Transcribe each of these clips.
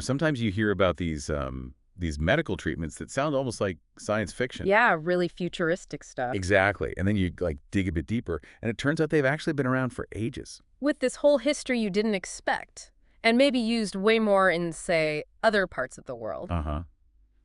Sometimes you hear about these medical treatments that sound almost like science fiction. Yeah, really futuristic stuff. Exactly. And then you dig a bit deeper, and it turns out they've actually been around for ages. With this whole history you didn't expect, and maybe used way more in, say, other parts of the world. Uh-huh.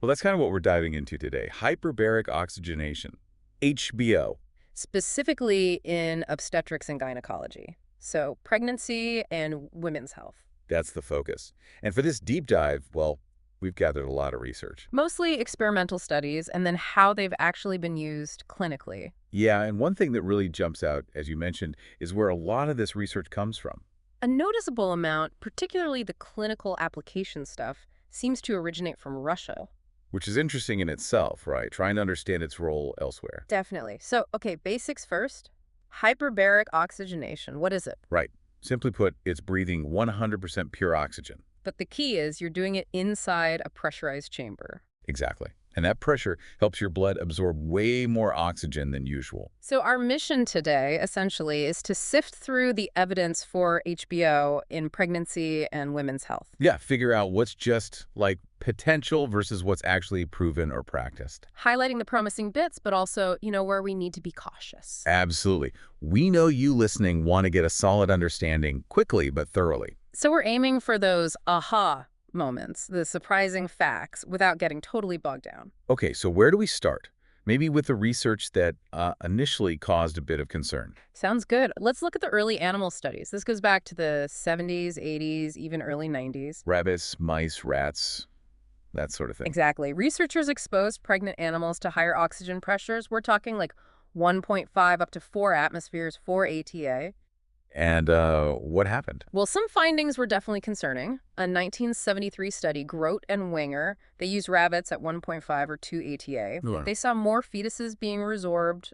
Well, that's kind of what we're diving into today. Hyperbaric oxygenation, HBO. Specifically in obstetrics and gynecology. So pregnancy and women's health. That's the focus. And for this deep dive, well, we've gathered a lot of research. Mostly experimental studies, and then how they've actually been used clinically. Yeah, and one thing that really jumps out, as you mentioned, is where a lot of this research comes from. A noticeable amount, particularly the clinical application stuff, seems to originate from Russia. Which is interesting in itself, right? Trying to understand its role elsewhere. Definitely. So, okay, basics first. Hyperbaric oxygenation, what is it? Right. Simply put, it's breathing 100% pure oxygen. But the key is you're doing it inside a pressurized chamber. Exactly. And that pressure helps your blood absorb way more oxygen than usual. So our mission today, essentially, is to sift through the evidence for HBO in pregnancy and women's health. Yeah, figure out what's just like potential versus what's actually proven or practiced. Highlighting the promising bits, but also, where we need to be cautious. Absolutely. We know you listening want to get a solid understanding quickly but thoroughly. So we're aiming for those aha moments, the surprising facts, without getting totally bogged down. Okay, so where do we start? Maybe with the research that initially caused a bit of concern. Sounds good. Let's look at the early animal studies. This goes back to the 70s, 80s, even early 90s. Rabbits, mice, rats, that sort of thing. Exactly. Researchers exposed pregnant animals to higher oxygen pressures. We're talking like 1.5 up to 4 atmospheres for ATA. And what happened? Well, some findings were definitely concerning. A 1973 study, Grote and Wenger, they used rabbits at 1.5 or 2 ATA. Yeah. They saw more fetuses being resorbed,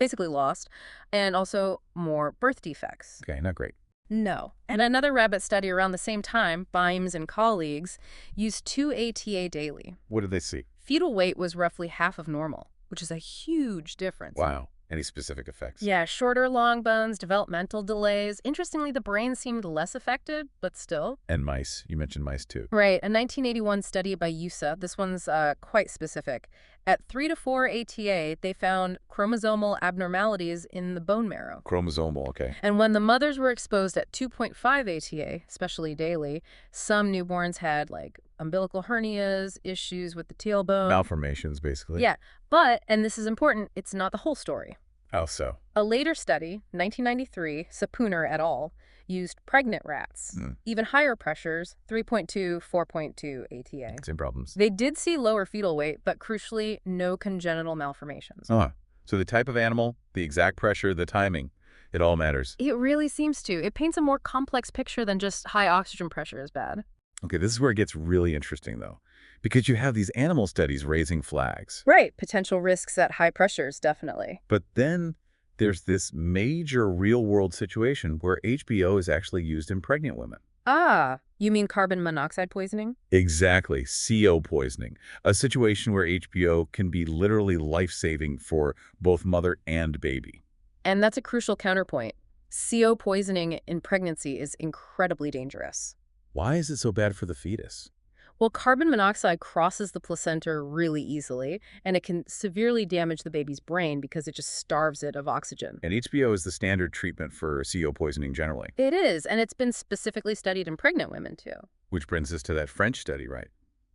basically lost, and also more birth defects. Okay, not great. No. And another rabbit study around the same time, Bimes and colleagues, used 2 ATA daily. What did they see? Fetal weight was roughly half of normal, which is a huge difference. Wow. Any specific effects? Yeah, shorter long bones, developmental delays. Interestingly, the brain seemed less affected, but still. And mice. You mentioned mice, too. Right. A 1981 study by USA, this one's quite specific. At 3 to 4 ATA, they found chromosomal abnormalities in the bone marrow. Chromosomal, okay. And when the mothers were exposed at 2.5 ATA, especially daily, some newborns had like umbilical hernias, issues with the tailbone. Malformations, basically. Yeah, but, and this is important, it's not the whole story. How so? A later study, 1993, Sapuner et al., used pregnant rats, even higher pressures, 3.2, 4.2 ATA. Same problems. They did see lower fetal weight, but crucially, no congenital malformations. So the type of animal, the exact pressure, the timing, it all matters. It really seems to. It paints a more complex picture than just high oxygen pressure is bad. Okay, this is where it gets really interesting, though, because you have these animal studies raising flags. Right. Potential risks at high pressures, definitely. But then there's this major real-world situation where HBO is actually used in pregnant women. Ah, you mean carbon monoxide poisoning? Exactly, CO poisoning, a situation where HBO can be literally life-saving for both mother and baby. And that's a crucial counterpoint. CO poisoning in pregnancy is incredibly dangerous. Why is it so bad for the fetus? Well, carbon monoxide crosses the placenta really easily, and it can severely damage the baby's brain because it just starves it of oxygen. And HBO is the standard treatment for CO poisoning generally. It is, and it's been specifically studied in pregnant women, too. Which brings us to that French study, right?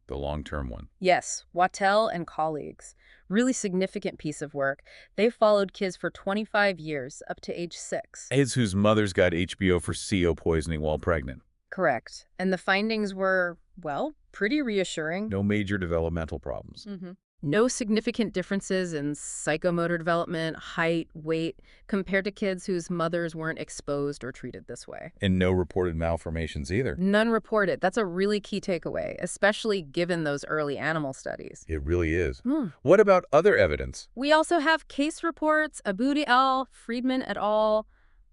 The long-term one. Yes, Wattel and colleagues. Really significant piece of work. They followed kids for 25 years, up to age 6. Kids whose mothers got HBO for CO poisoning while pregnant. Correct. And the findings were, well, pretty reassuring. No major developmental problems. No significant differences in psychomotor development, height, weight, compared to kids whose mothers weren't exposed or treated this way. And no reported malformations either. None reported. That's a really key takeaway, especially given those early animal studies. It really is. What about other evidence? We also have case reports, Aboudi et al., Friedman et al.,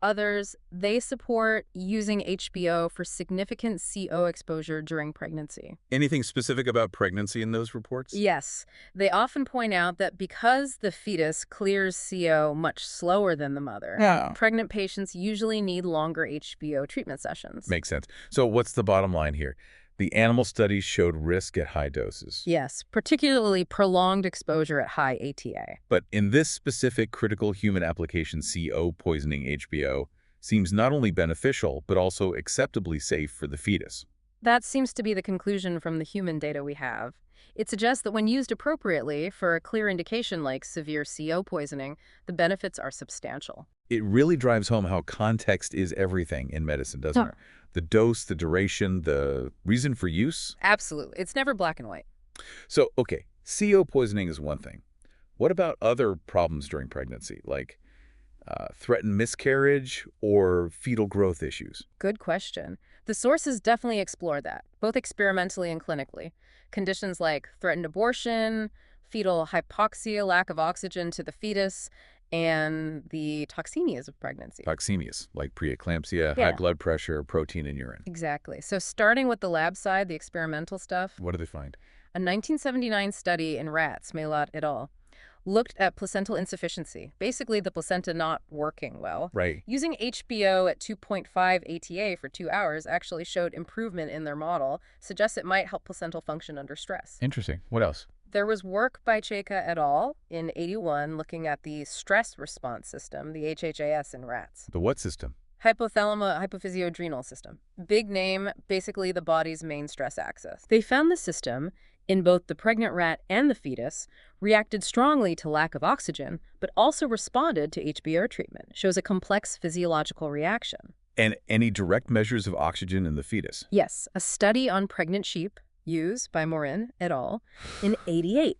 others. They support using HBO for significant CO exposure during pregnancy. Anything specific about pregnancy in those reports? Yes. They often point out that because the fetus clears CO much slower than the mother, pregnant patients usually need longer HBO treatment sessions. Makes sense. So what's the bottom line here? The animal studies showed risk at high doses. Yes, particularly prolonged exposure at high ATA. But in this specific critical human application, CO poisoning HBO seems not only beneficial, but also acceptably safe for the fetus. That seems to be the conclusion from the human data we have. It suggests that when used appropriately for a clear indication like severe CO poisoning, the benefits are substantial. It really drives home how context is everything in medicine, doesn't it? The dose, the duration, the reason for use. Absolutely. It's never black and white. So, okay, CO poisoning is one thing. What about other problems during pregnancy, like threatened miscarriage or fetal growth issues? Good question. The sources definitely explore that, both experimentally and clinically. Conditions like threatened abortion, fetal hypoxia, lack of oxygen to the fetus, and the toxemias of pregnancy. Toxemias, like preeclampsia, Yeah. high blood pressure, protein in urine. Exactly. So starting with the lab side, the experimental stuff, What do they find? a 1979 study in rats, Mailot et al., looked at placental insufficiency, basically the placenta not working well. Right. Using HBO at 2.5 ATA for 2 hours actually showed improvement in their model, suggests it might help placental function under stress. Interesting. What else? There was work by Cheka et al. In 81 looking at the stress response system, the HHAS in rats. The what system? Hypothalamo-hypophysioadrenal system. Big name, basically the body's main stress axis. They found the system, in both the pregnant rat and the fetus, reacted strongly to lack of oxygen, but also responded to HBO treatment. Shows a complex physiological reaction. And any direct measures of oxygen in the fetus? Yes, a study on pregnant sheep, used by Morin et al. In 88.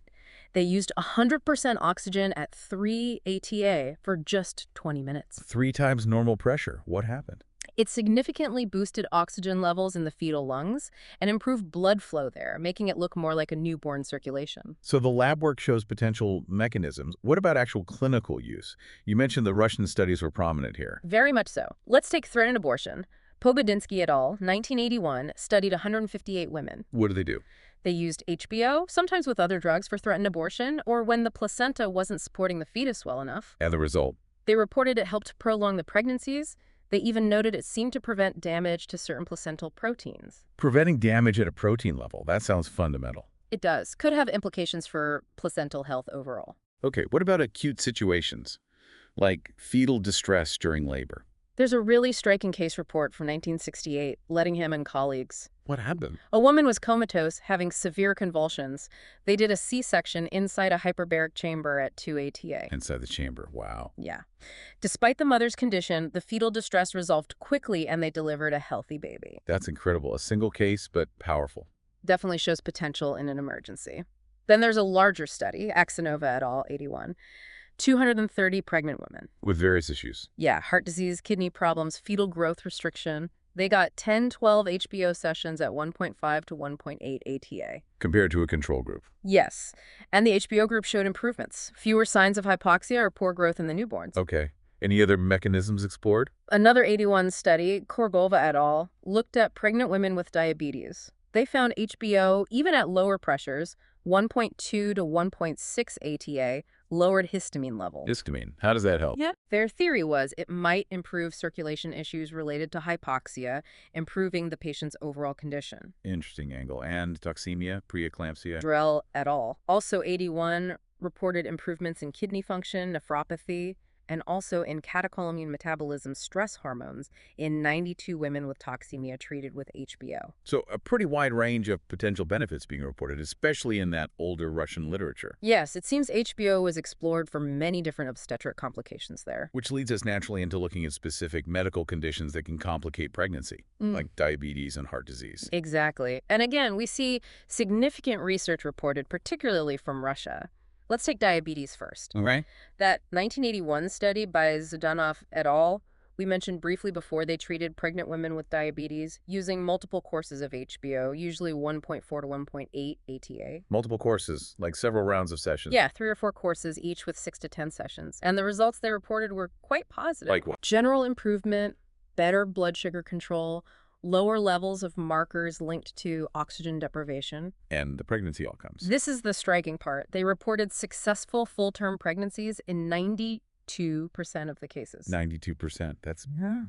They used 100% oxygen at 3 ATA for just 20 minutes. 3 times normal pressure. What happened? It significantly boosted oxygen levels in the fetal lungs and improved blood flow there, making it look more like a newborn circulation. So the lab work shows potential mechanisms. What about actual clinical use? You mentioned the Russian studies were prominent here. Very much so. Let's take threatened abortion. Pobedinsky et al., 1981, studied 158 women. What do they do? They used HBO, sometimes with other drugs for threatened abortion, or when the placenta wasn't supporting the fetus well enough. And the result? They reported it helped prolong the pregnancies. They even noted it seemed to prevent damage to certain placental proteins. Preventing damage at a protein level. That sounds fundamental. It does. Could have implications for placental health overall. Okay, what about acute situations, like fetal distress during labor? There's a really striking case report from 1968, Lettingham and colleagues. What happened? A woman was comatose, having severe convulsions. They did a C-section inside a hyperbaric chamber at 2 ATA. Inside the chamber. Wow. Yeah. Despite the mother's condition, the fetal distress resolved quickly and they delivered a healthy baby. That's incredible. A single case, but powerful. Definitely shows potential in an emergency. Then there's a larger study, Axanova et al., 81. 230 pregnant women. With various issues. Yeah, heart disease, kidney problems, fetal growth restriction. They got 10-12 HBO sessions at 1.5 to 1.8 ATA. Compared to a control group. Yes, and the HBO group showed improvements. Fewer signs of hypoxia or poor growth in the newborns. Okay. Any other mechanisms explored? Another 81 study, Korgova et al., looked at pregnant women with diabetes. They found HBO, even at lower pressures, 1.2 to 1.6 ATA, lowered histamine levels. Histamine. How does that help? Yeah. Their theory was it might improve circulation issues related to hypoxia, improving the patient's overall condition. Interesting angle. And toxemia, preeclampsia. Drell et al. Also 81 reported improvements in kidney function, nephropathy, and also in catecholamine metabolism stress hormones in 92 women with toxemia treated with HBO. So a pretty wide range of potential benefits being reported, especially in that older Russian literature. Yes, it seems HBO was explored for many different obstetric complications there. Which leads us naturally into looking at specific medical conditions that can complicate pregnancy, like diabetes and heart disease. Exactly. And again, we see significant research reported, particularly from Russia. Let's take diabetes first. Okay. That 1981 study by Zhdanov et al. We mentioned briefly before, they treated pregnant women with diabetes using multiple courses of HBO, usually 1.4 to 1.8 ATA. Multiple courses, like several rounds of sessions. Yeah, 3 or 4 courses, each with 6 to 10 sessions. And the results they reported were quite positive. Like what? General improvement, better blood sugar control, lower levels of markers linked to oxygen deprivation. And the pregnancy outcomes. This is the striking part. They reported successful full-term pregnancies in 92% of the cases. 92%. That's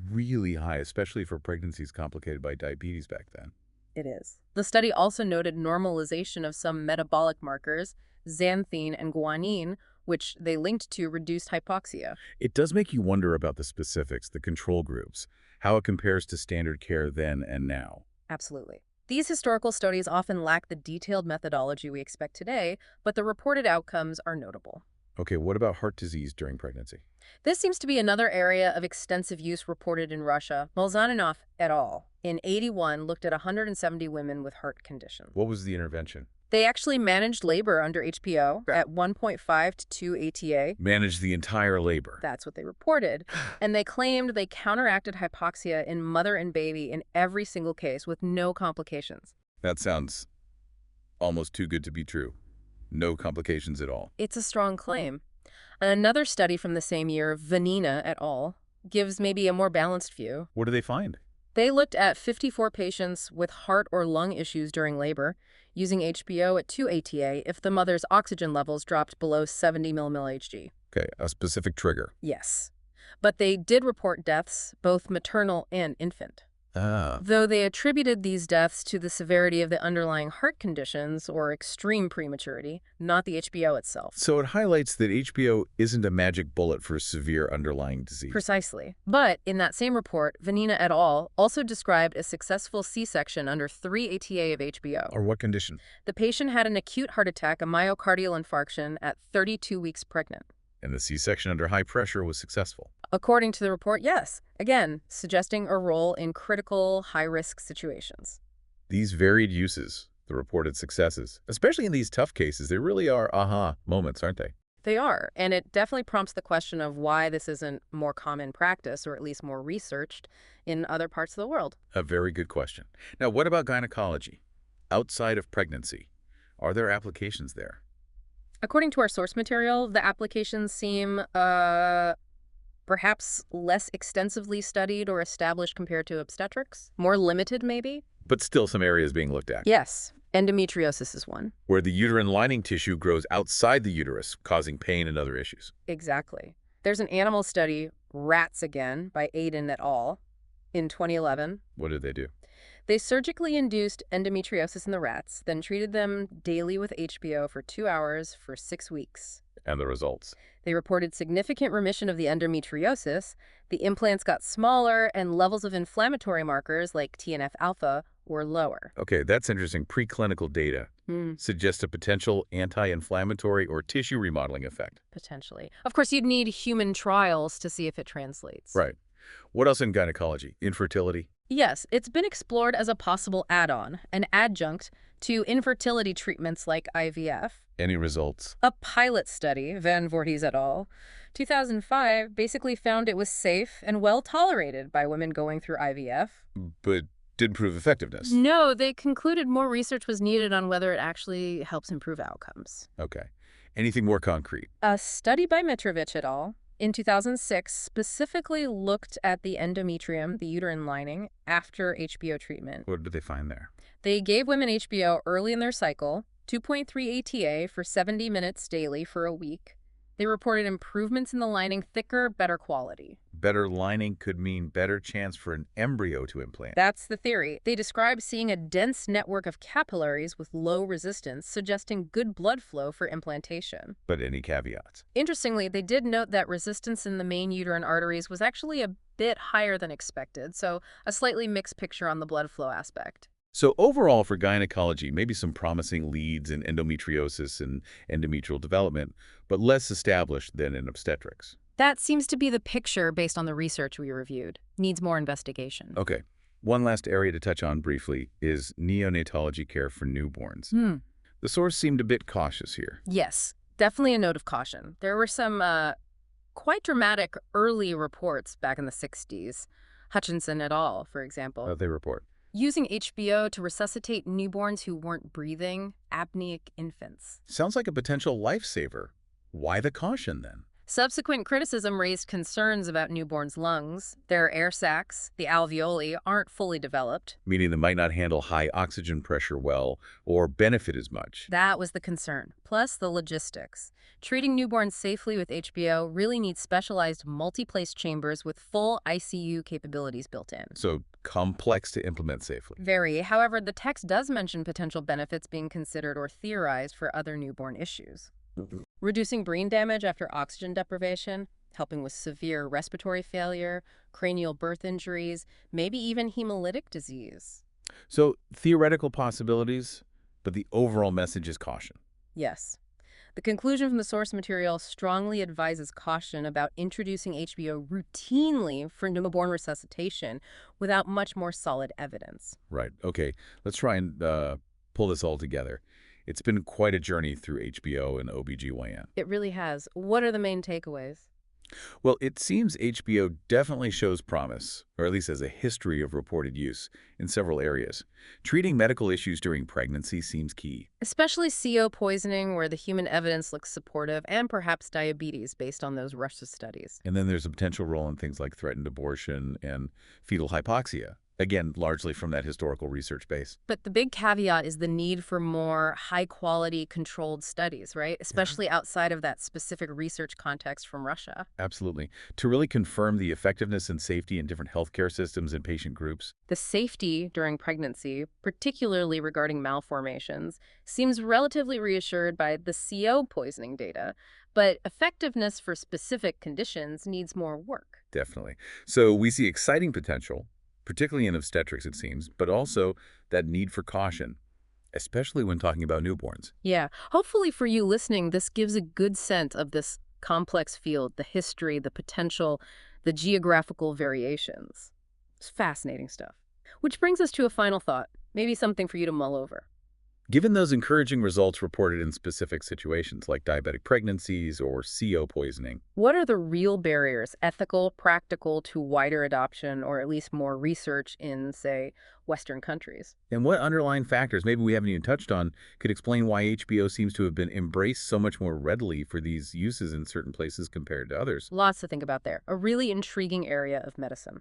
really high, especially for pregnancies complicated by diabetes back then. It is. The study also noted normalization of some metabolic markers, xanthine and guanine, which they linked to reduced hypoxia. It does make you wonder about the specifics, the control groups, how it compares to standard care then and now. Absolutely. These historical studies often lack the detailed methodology we expect today, but the reported outcomes are notable. Okay, what about heart disease during pregnancy? This seems to be another area of extensive use reported in Russia. Molzaninoff et al. In '81 looked at 170 women with heart conditions. What was the intervention? They actually managed labor under HPO Yeah. at 1.5 to 2 ATA. Manage the entire labor. That's what they reported. And they claimed they counteracted hypoxia in mother and baby in every single case with no complications. That sounds almost too good to be true. No complications at all. It's a strong claim. Another study from the same year, Vanina et al., gives maybe a more balanced view. What do they find? They looked at 54 patients with heart or lung issues during labor, using HPO at 2 ATA if the mother's oxygen levels dropped below 70 mmHg. Okay, a specific trigger. Yes. But they did report deaths, both maternal and infant. Ah. Though they attributed these deaths to the severity of the underlying heart conditions or extreme prematurity, not the HPO itself. So it highlights that HPO isn't a magic bullet for severe underlying disease. Precisely. But in that same report, Vanina et al. Also described a successful C-section under 3 ATA of HPO. Or what condition? The patient had an acute heart attack, a myocardial infarction, at 32 weeks pregnant. And the C-section under high pressure was successful. According to the report, yes. Again, suggesting a role in critical, high-risk situations. These varied uses, the reported successes, especially in these tough cases, they really are aha moments, aren't they? They are, and it definitely prompts the question of why this isn't more common practice, or at least more researched, in other parts of the world. A very good question. Now, what about gynecology? Outside of pregnancy, are there applications there? According to our source material, the applications seem, perhaps less extensively studied or established compared to obstetrics. More limited, maybe? But still some areas being looked at. Yes. Endometriosis is one. Where the uterine lining tissue grows outside the uterus, causing pain and other issues. Exactly. There's an animal study, rats again, by Aiden et al. In 2011. What did they do? They surgically induced endometriosis in the rats, then treated them daily with HPO for 2 hours for 6 weeks. And the results? They reported significant remission of the endometriosis, the implants got smaller, and levels of inflammatory markers like TNF-alpha were lower. Okay, that's interesting. Preclinical data suggests a potential anti-inflammatory or tissue remodeling effect. Potentially. Of course, you'd need human trials to see if it translates. Right. What else in gynecology? Infertility? Yes, it's been explored as a possible add-on, an adjunct to infertility treatments like IVF. Any results? A pilot study, Van Voorhees et al., 2005, basically found it was safe and well tolerated by women going through IVF. But didn't prove effectiveness? No, they concluded more research was needed on whether it actually helps improve outcomes. Okay. Anything more concrete? A study by Mitrovic et al. In 2006 specifically looked at the endometrium, the uterine lining, after HPO treatment. What did they find there? They gave women HPO early in their cycle, 2.3 ATA for 70 minutes daily for a week. They reported improvements in the lining, thicker, better quality. Better lining could mean better chance for an embryo to implant. That's the theory. They describe seeing a dense network of capillaries with low resistance, suggesting good blood flow for implantation. But any caveats? Interestingly, they did note that resistance in the main uterine arteries was actually a bit higher than expected, so a slightly mixed picture on the blood flow aspect. So overall for gynecology, maybe some promising leads in endometriosis and endometrial development, but less established than in obstetrics. That seems to be the picture based on the research we reviewed. Needs more investigation. Okay. One last area to touch on briefly is neonatology care for newborns. The source seemed a bit cautious here. Yes, definitely a note of caution. There were some quite dramatic early reports back in the 60s. Hutchinson et al., for example. They report. Using HBO to resuscitate newborns who weren't breathing, apneic infants. Sounds like a potential lifesaver. Why the caution then? Subsequent criticism raised concerns about newborns' lungs. Their air sacs, the alveoli, aren't fully developed. Meaning they might not handle high oxygen pressure well or benefit as much. That was the concern. Plus the logistics. Treating newborns safely with HBO really needs specialized multi-place chambers with full ICU capabilities built in. So complex to implement safely. Very. However, the text does mention potential benefits being considered or theorized for other newborn issues. Reducing brain damage after oxygen deprivation, helping with severe respiratory failure, cranial birth injuries, maybe even hemolytic disease. So theoretical possibilities, but the overall message is caution. Yes. The conclusion from the source material strongly advises caution about introducing HBO routinely for newborn resuscitation without much more solid evidence. Right. Okay. Let's try and pull this all together. It's been quite a journey through HBO and OBGYN. It really has. What are the main takeaways? Well, it seems HBO definitely shows promise, or at least has a history of reported use in several areas. Treating medical issues during pregnancy seems key. Especially CO poisoning, where the human evidence looks supportive, and perhaps diabetes based on those Russia studies. And then there's a potential role in things like threatened abortion and fetal hypoxia. Again, largely from that historical research base. But the big caveat is the need for more high-quality controlled studies, right? Especially outside of that specific research context from Russia. Absolutely. To really confirm the effectiveness and safety in different healthcare systems and patient groups. The safety during pregnancy, particularly regarding malformations, seems relatively reassured by the CO poisoning data, but effectiveness for specific conditions needs more work. Definitely. So we see exciting potential, particularly in obstetrics, it seems, but also that need for caution, especially when talking about newborns. Yeah, hopefully for you listening, this gives a good sense of this complex field, the history, the potential, the geographical variations. It's fascinating stuff. Which brings us to a final thought, maybe something for you to mull over. Given those encouraging results reported in specific situations like diabetic pregnancies or CO poisoning, What are the real barriers, ethical, practical, to wider adoption or at least more research in, say, Western countries? and what underlying factors, maybe we haven't even touched on, could explain why HBO seems to have been embraced so much more readily for these uses in certain places compared to others? Lots to think about there. A really intriguing area of medicine.